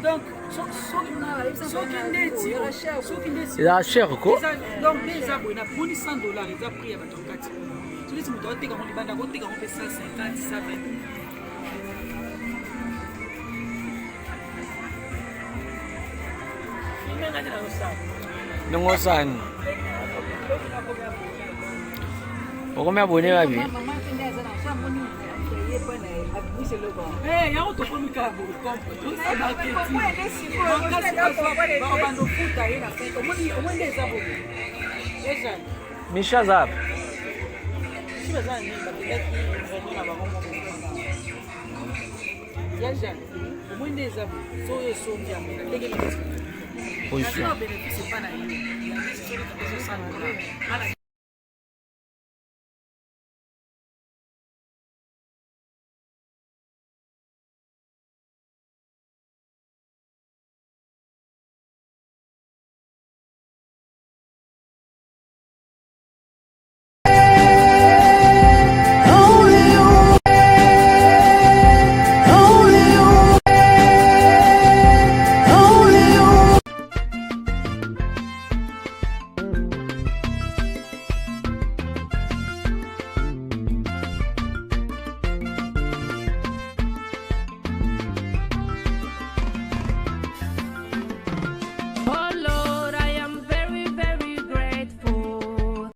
Donc, Il a cher quoi? donc les abonnés na pour $100 les a pris à votre carte. Tu dis muto oteka ko libanda ko teka ko pesa 50 ça 20. Nungo san? Poko me abone babi. Eh, ya auto pour me cabo, compre tout ça marketing. Bando futa ina feko. Mwende zabo. Yes. Misha zap. Sibazani bakeleki nzanyo na bango. Yes. Mwende zabo. So yeso mbia mena tege na. Position. Bénéfice pas na yo. Il y a des choses qui sont sans.